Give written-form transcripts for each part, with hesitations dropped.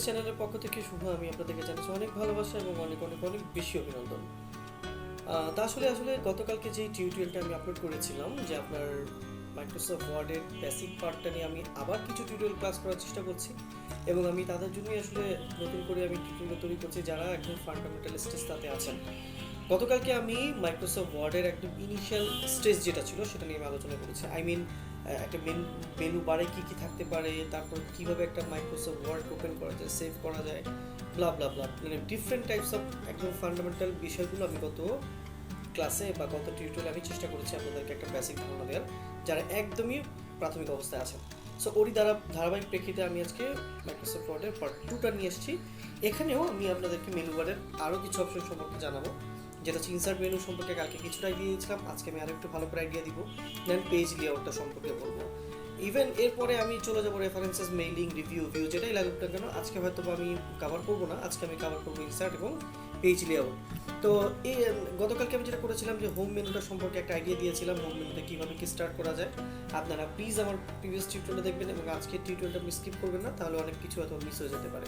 চ্যানেলের পক্ষ থেকে শুভ আমি আপনাদেরকে জানাচ্ছি অনেক ভালোবাসা এবং অনেক অনেক অনেক বেশি অভিনন্দন। তা আসলে আসলে গতকালকে যে টিউটোরিয়ালটা আমি আপলোড করেছিলাম যে আপনার মাইক্রোসফট ওয়ার্ডের বেসিক পার্টটা নিয়ে আমি আবার কিছু টিউটোরিয়াল ক্লাস করার চেষ্টা করছি এবং আমি তাদের জন্যই আসলে নতুন করে আমি টিউটোরিয়াল তৈরি করছি যারা একদম ফান্ডামেন্টাল স্টেজটাতে আছেন। গতকালকে আমি মাইক্রোসফট ওয়ার্ডের একদম ইনিশিয়াল স্টেজ যেটা ছিল সেটা নিয়ে আমি আলোচনা করেছি। একটা মেনু বারে কী কী থাকতে পারে, তারপর কীভাবে একটা মাইক্রোসফট ওয়ার্ড ওপেন করা যায়, সেভ করা যায়, ব্লা ব্লা ব্লা, মানে ডিফারেন্ট টাইপস অফ একদম ফান্ডামেন্টাল বিষয়গুলো আমি গত ক্লাসে বা গত টিউটোরিয়ালে আমি চেষ্টা করেছি আপনাদেরকে একটা বেসিক ধারণা দেওয়ার যারা একদমই প্রাথমিক অবস্থায় আছেন। সো ওরই ধারাবাহিক প্রেক্ষিতে আমি আজকে মাইক্রোসফট ওয়ার্ডের পার্ট 2টা নিয়ে এসেছি। এখানেও আমি আপনাদেরকে মেনু বারের আরও কিছু অপশন সম্পর্কে জানাবো, যেটা হচ্ছে ইনসার্ট মেনু সম্পর্কে কালকে কিছুটা আইডিয়া দিয়েছিলাম, আজকে আমি আরেকটু ভালো করে আইডিয়া দিব। দেন পেজ লেআউটটা সম্পর্কে বলবো। ইভেন এরপরে আমি চলে যাবো রেফারেন্সেস, মেইলিং, রিভিউ, যেটাই লাগুক না কেন আজকে হয়তো আমি কভার করবো না। আজকে আমি কভার করবো ইনসার্ট এবং পেজ লেআউট। তো এই গতকালকে আমি যেটা করেছিলাম যে হোম মেনুটা সম্পর্কে একটা আইডিয়া দিয়েছিলাম, হোম মেনুতে কীভাবে কি স্টার্ট করা যায়। আপনারা প্লিজ আমার প্রিভিয়াস টিউটোরিয়ালটা দেখবেন এবং আজকের টিউটোরিয়ালটা আপনি স্কিপ করবেন না, তাহলে অনেক কিছু হয়তো মিস হয়ে যেতে পারে।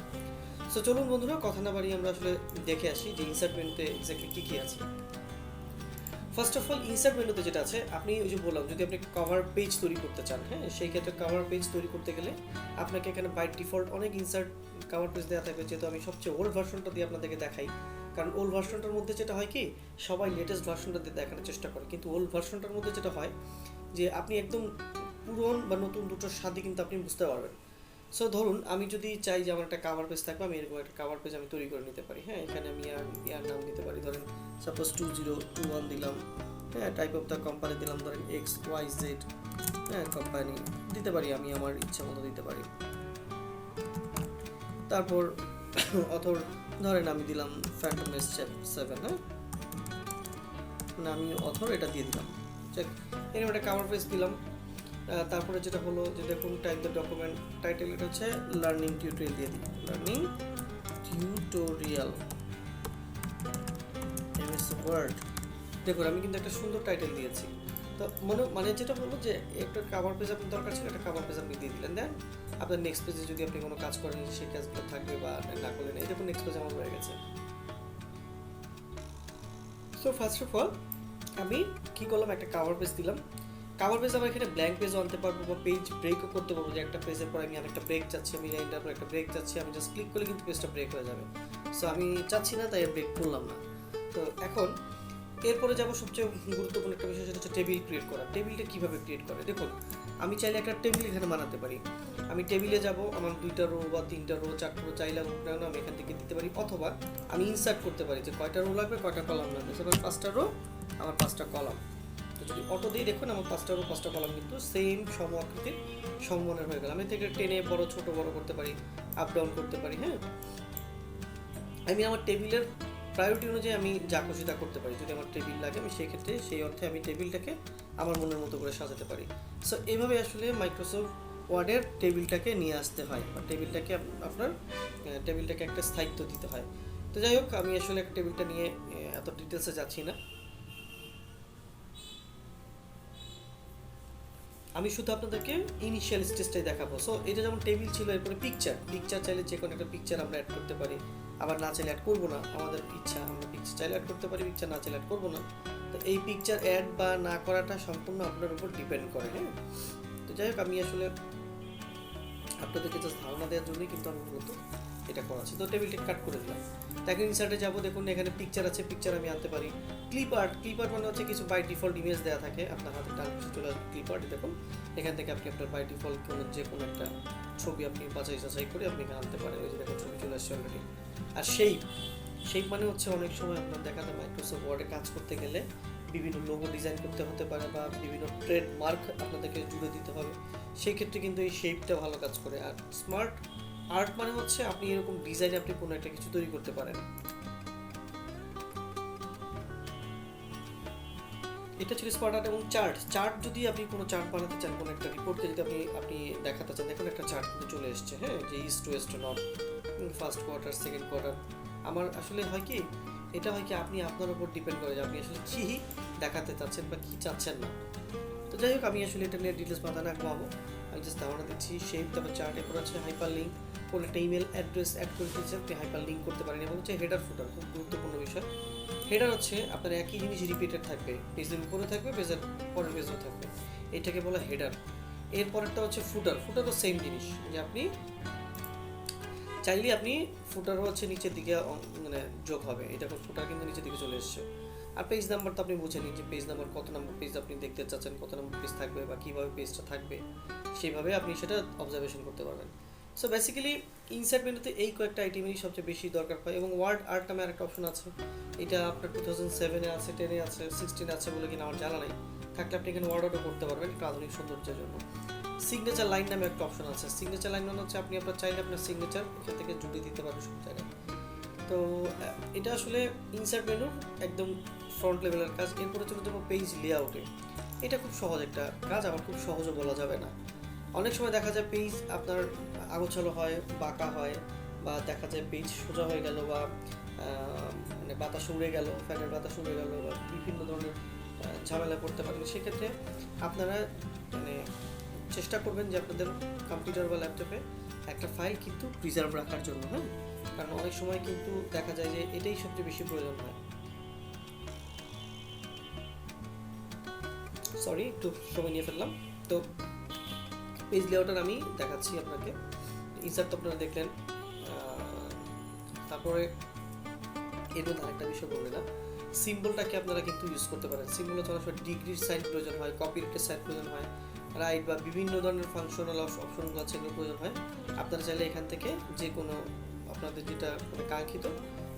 সো চলুন বন্ধুরা, কথা না বাড়িয়ে আমরা আসলে দেখে আসি যে ইনসার্ট মেনুতে এক্স্যাক্টলি কী কী আছে। ফার্স্ট অফ অল ইনসার্ট মেনুতে যেটা আছে, আপনি ওই যে বললাম যদি আপনি কভার পেজ তৈরি করতে চান, হ্যাঁ, সেই ক্ষেত্রে কভার পেজ তৈরি করতে গেলে আপনাকে এখানে বাই ডিফল্ট অনেক ইনসার্ট কভার পেজ দেওয়া থাকবে। যেহেতু আমি সবচেয়ে ওল্ড ভার্সনটা দিয়ে আপনাদেরকে দেখাই, কারণ ওল্ড ভার্সনটার মধ্যে যেটা হয় কি সবাই লেটেস্ট ভার্সনটা দিয়ে দেখানোর চেষ্টা করে, কিন্তু ওল্ড ভার্সনটার মধ্যে যেটা হয় যে আপনি একদম পুরনো বা নতুন দুটোর সাথে কিন্তু আপনি বুঝতে পারবেন। সো ধরুন আমি যদি চাই যে আমার একটা কাভার পেজ থাকবে, আমি এরকম একটা কাভার পেজ আমি তৈরি করে নিতে পারি। হ্যাঁ, এখানে আমি ইয়ার নাম দিতে পারি, ধরেন সাপোজ 2021 দিলাম। হ্যাঁ, টাইপ অফ দ্য কোম্পানি দিলাম ধরেন XYZ। হ্যাঁ, কোম্পানি দিতে পারি, আমি আমার ইচ্ছা মতো দিতে পারি। তারপর অথর ধরেন আমি দিলাম ফ্যান্টম S7। হ্যাঁ, মানে আমি অথর এটা দিয়ে দিলাম, এরকম একটা কাভার পেজ দিলাম। তারপরে যেটা হলো যে দেখুন টাইপ দ্য ডকুমেন্ট টাইটেল, এটা হচ্ছে লার্নিং টিউটোরিয়াল দিয়ে দিই, লার্নিং টিউটোরিয়াল MS ওয়ার্ড। দেখুন আমি কিন্তু একটা সুন্দর টাইটেল দিয়েছি। তো মানে যেটা হলো যে একটা কাভার পেজ আপনার দরকার ছিল, একটা কাভার পেজ আপনি দিয়ে দিলেন। দেন আপনার নেক্সট পেজে যদি আপনি কোনো কাজ করেন সেই কাজগুলো থাকবে বা না করলেন, এই দেখুন নেক্সট পেজ আমার হয়ে গেছে। সো ফার্স্ট অফ অল আমি কী করলাম, একটা কাভার পেজ দিলাম। কাভার পেজ আমার এখানে ব্ল্যাঙ্ক পেজও আনতে পারবো বা পেজ ব্রেকও করতে পারবো, যে একটা পেজের পর আমি আরেকটা ব্রেক চাচ্ছি, আমি লাইনটার পর একটা ব্রেক চাচ্ছি, আমি জাস্ট ক্লিক করলে কিন্তু পেজটা ব্রেক হয়ে যাবে। সো আমি চাচ্ছি না, তাই ব্রেক করলাম না। তো এখন এরপরে যাবো সবচেয়ে গুরুত্বপূর্ণ একটা বিষয়, সেটা হচ্ছে টেবিল ক্রিয়েট করা। টেবিলটা কীভাবে ক্রিয়েট করে দেখুন, আমি চাইলে একটা টেবিল এখানে বানাতে পারি। আমি টেবিলে যাব, আমার 2টা রো বা 3টা রো 4টা রো চাইলে আমি এখান থেকে দিতে পারি, অথবা আমি ইনসার্ট করতে পারি যে কয়টা রো লাগবে, কয়টা কলাম লাগবে। সেবার 5টা রো, আমার 5টা কলাম। তো যদি অটো দিয়ে দেখুন আমার 5টা রো 5টা কলাম কিন্তু সেম সম আকৃতির সমমানের হয়ে গেল। আমি থেকে টেনে বড় ছোট বড় করতে পারি, আপ ডাউন করতে পারি। হ্যাঁ, আমি আমার টেবিলের প্রায়োরিটি অনুযায়ী আমি যা খুশি তা করতে পারি। যদি আমার টেবিল লাগে আমি সেই ক্ষেত্রে সেই অর্থে আমি টেবিলটাকে আমার মনের মতো করে সাজাতে পারি। সো এইভাবে আসলে মাইক্রোসফট ওয়ার্ডের টেবিলটাকে নিয়ে আসতে হয় বা টেবিলটাকে একটা স্থায়িত্ব দিতে হয়। তো যাই হোক, আমি আসলে টেবিলটা নিয়ে এত ডিটেলসে যাচ্ছি না, আমি শুধু আপনাদেরকে ইনিশিয়াল স্টেজটাই দেখাবো। সো এটা যেমন টেবিল ছিল, এরপরে পিকচার চাইলে যে কোনো একটা পিকচার আমরা অ্যাড করতে পারি, আবার না চাইলে অ্যাড করবো না, আমাদের ইচ্ছা, আমরা পিকচার চাইলে অ্যাড করতে পারি, পিকচার না চাইলে অ্যাড করবো না। তো এই পিকচার অ্যাড বা না করাটা সম্পূর্ণ আপনার উপর ডিপেন্ড করে। হ্যাঁ, তো যাই হোক, আমি আসলে আপনাদেরকে জাস্ট ধারণা দেওয়ার জন্যই কিন্তু আমি মূলত এটা করা আছে। তো টেবিলটা কাট করে দিলাম। এখন ইনসার্টে যাবো, দেখুন এখানে পিকচার আছে, পিকচার আমি আনতে পারি। ক্লিপ আর্ট মানে হচ্ছে কিছু বাই ডিফল্ট ইমেজ দেওয়া থাকে, আপনার হাতে ডান পাশে চলে আসবে ক্লিপ আর্ট। দেখুন এখান থেকে আপনি আপনার বাই ডিফল্ট যে কোনো একটা ছবি আপনি বাছাই করে আপনি এখানে আনতে পারেন। ওই যে দেখুন ছবি চলে আসছে অলরেডি। আর শেপ মানে হচ্ছে অনেক সময় আপনার দেখা যায় মাইক্রোসফট ওয়ার্ডে কাজ করতে গেলে বিভিন্ন লোগো ডিজাইন করতে হতে পারে বা বিভিন্ন ট্রেডমার্ক আপনাদেরকে জুড়ে দিতে হবে, সেই ক্ষেত্রে কিন্তু এই শেপটা ভালো কাজ করে। আর স্মার্ট আর্ট মানে হচ্ছে আপনি এরকম ডিজাইনে আপনি কোনো একটা কিছু তৈরি করতে পারেন। এটা ছিল স্মার্ট আর্ট। এবং চার্ট যদি আপনি কোনো চার্ট বানাতে চান, কোনো একটা রিপোর্টকে যদি আপনি দেখাতে চান, দেখুন একটা চার্ট কিন্তু চলে এসছে। হ্যাঁ, যে east West north, first quarter, second quarter. আমার আসলে হয় কি, এটা হয় কি আপনি আপনার উপর ডিপেন্ড করে যে আপনি আসলে কী দেখাতে চাচ্ছেন বা কী চাচ্ছেন না। তো যাই হোক, আমি আসলে এটা নিয়ে ডিটেলস মাথা না ঘুমাবো, আমি জাস্ট ধারণা দিচ্ছি। শেপ, তারপর চার্ট, এরপর আছে হাইপার লিঙ্ক, কোনো একটা ইমেল অ্যাড্রেস অ্যাড করে দিয়েছে আপনি হাইপার লিঙ্ক করতে পারেন। এবং হচ্ছে হেডার ফুটার, খুব গুরুত্বপূর্ণ বিষয়। হেডার হচ্ছে আপনার একই জিনিস রিপিটেড থাকবে, পেজের উপরে থাকবে, পেজের পরের পেজও থাকবে, এটাকে বলা হেডার। এর পরেরটা হচ্ছে ফুটার। ফুটারও সেম জিনিস, যে আপনি চাইলে আপনি ফুটারও হচ্ছে নিচের দিকে মানে যোগ হবে, এটা ফুটার কিন্তু নিচের দিকে চলে এসছে। আর পেজ নাম্বার তো আপনি বুঝেনি যে পেজ নাম্বার কত নম্বর পেজ আপনি দেখতে চাচ্ছেন, কত নম্বর পেজ থাকবে বা কীভাবে পেজটা থাকবে, সেইভাবে আপনি সেটা অবজারভেশন করতে পারবেন। সো বেসিক্যালি ইনসার্ট মেনুতে এই কয়েকটা আইটেমই সবচেয়ে বেশি দরকার হয়। এবং ওয়ার্ড আর্ট নামে আরেকটা অপশন আছে, এটা আপনার 2007-এ আছে, 10-এ আছে, 16-এ আছে বলে কিনা আমার জানা নাই। থাকলে আপনি এখানে ওয়ার্ড আর্টও করতে পারবেন একটু আধুনিক সৌন্দর্যের জন্য। সিগনেচার লাইন নামে একটা অপশন আছে। সিগনেচার লাইন মানে হচ্ছে আপনি আপনার চাইলে আপনার সিগনেচার এখান থেকে জুড়ে দিতে পারবেন সব জায়গায়। তো এটা আসলে ইনসার্ট মেনুর একদম ফ্রন্ট লেভেলের কাজ। এরপরে চলে যাবো পেজ লেআউটে। এটা খুব সহজ একটা কাজ, আবার খুব সহজও বলা যাবে না। অনেক সময় দেখা যায় পেজ আপনার আগোছালো হয়, বাঁকা হয়, বা দেখা যায় পেজ সোজা হয়ে গেল, বা মানে বাতাস উড়ে গেল, ফ্যানের বাতাস উড়ে গেল, বা বিভিন্ন ধরনের ঝামেলা করতে পারেন। সেক্ষেত্রে আপনারা মানে চেষ্টা করবেন যে আপনাদের কম্পিউটার বা ল্যাপটপে একটা ফাইল কিন্তু প্রিজার্ভ রাখার জন্য, হ্যাঁ। কারণ অনেক সময় কিন্তু দেখা যায় যে এটাই সবচেয়ে বেশি প্রয়োজন হয়। সরি, একটু সময় নিয়ে ফেললাম। তো পেজ লেআউটার আমি দেখাচ্ছি আপনাকে। ইনসার্ট তো আপনারা দেখলেন। তারপরে এর মধ্যে আরেকটা বিষয় বলবে না, সিম্বলটাকে আপনারা কিন্তু ইউজ করতে পারেন। সিম্বল হচ্ছে অনেক সময় ডিগ্রির সাইন প্রয়োজন হয়, কপিরাইটের সাইন প্রয়োজন হয়, রাইট বা বিভিন্ন ধরনের ফাংশনাল অপশনগুলো আছে এগুলো প্রয়োজন হয়। আপনারা চাইলে এখান থেকে যে কোনো আপনাদের যেটা মানে কাঙ্ক্ষিত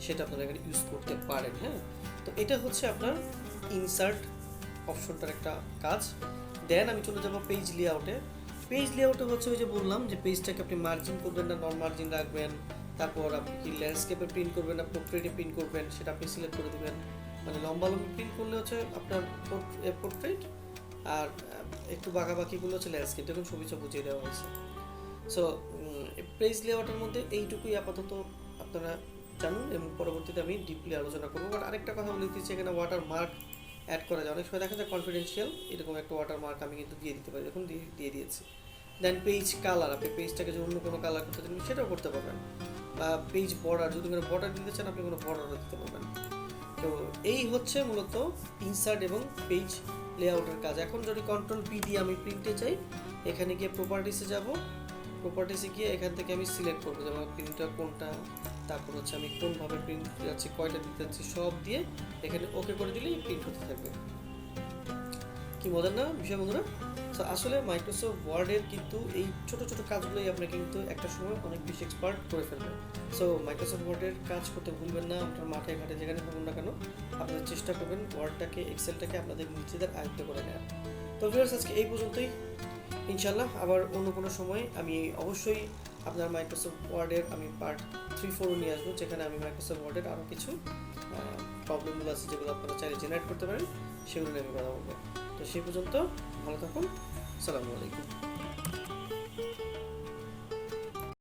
সেটা আপনারা এখানে ইউজ করতে পারেন, হ্যাঁ। তো এটা হচ্ছে আপনার ইনসার্ট অপশনটার একটা কাজ। দেন আমি চলে যাব পেজ লেআউটে। পেজ লেআউটে হচ্ছে ওই যে বললাম যে পেজটাকে আপনি মার্জিন করবেন না নন মার্জিন রাখবেন, তারপর আপনি কি ল্যান্ডস্কেপে প্রিন্ট করবেন না পোর্ট্রেটে প্রিন্ট করবেন সেটা আপনি সিলেক্ট করে দেবেন। মানে লম্বালম্বি প্রিন্ট করলে হচ্ছে আপনার পোর্ট্রেট, আর একটু বাঁকাবাকিগুলো হচ্ছে ল্যান্ডস্কেপ। দেখুন ছবিটা বুঝিয়ে দেওয়া হয়েছে। সো পেজ লেআউটের মধ্যে এইটুকুই আপাতত আপনারা জানুন, এবং পরবর্তীতে আমি ডিপলি আলোচনা করবো। বাট আরেকটা কথা বলে দিচ্ছি, এখানে ওয়াটার মার্ক অ্যাড করা যায়। অনেক সময় দেখা যায় কনফিডেন্সিয়াল এরকম একটা ওয়াটার মার্ক আমি কিন্তু দিয়ে দিতে পারি, দেখুন দিয়ে দিয়েছি। দেন পেজ কালার, আপনি পেজটাকে যদি অন্য কোনো কালার করতে চান সেটাও করতে পারবেন। বা পেজ বর্ডার, যদি কোনো বর্ডার দিতে চান আপনি কোনো বর্ডারও দিতে পারবেন। তো এই হচ্ছে মূলত ইনসার্ট এবং পেজ লেআউটের কাজ। এখন যদি কন্ট্রোল পি দিয়ে আমি প্রিন্টে চাই, এখানে গিয়ে প্রপার্টিসে যাব, প্রপার্টিসে গিয়ে এখান থেকে আমি সিলেক্ট করবো যে আমার প্রিন্টার কোনটা, তারপর হচ্ছে আমি কোনভাবে প্রিন্ট দিতে যাচ্ছি, কয়টা দিতে যাচ্ছি, সব দিয়ে এখানে ওকে করে দিলেই প্রিন্ট হতে থাকবে। কি মজার না বিষয় বন্ধুরা? সো আসলে মাইক্রোসফট ওয়ার্ডের কিন্তু এই ছোট ছোট কাজগুলোই আপনাকে কিন্তু একটা সময় অনেক বেশি এক্সপার্ট করে ফেলবে। সো মাইক্রোসফট ওয়ার্ডের কাজ করতে ভুলবেন না। আপনার মাঠে ঘাটে যেখানে থাকুন না কেন, আপনাদের চেষ্টা করবেন ওয়ার্ডটাকে, এক্সেলটাকে আপনাদের নিজেদের আয়ত্ত করে নেওয়ার। তো ভিউয়ার্স, আজকে এই পর্যন্তই। ইনশাল্লাহ আবার অন্য কোনো সময় আমি অবশ্যই আপনার মাইক্রোসফট ওয়ার্ডের আমি পার্ট 3-4 নিয়ে আসবো, যেখানে আমি মাইক্রোসফট ওয়ার্ডের আরও কিছু প্রবলেমগুলো আছে যেগুলো আপনারা চাইলে জেনারেট করতে পারেন, সেগুলো নিয়ে আমি কথা বলবো। তো সেই পর্যন্ত ভালো থাকুন। আসসালামু আলাইকুম।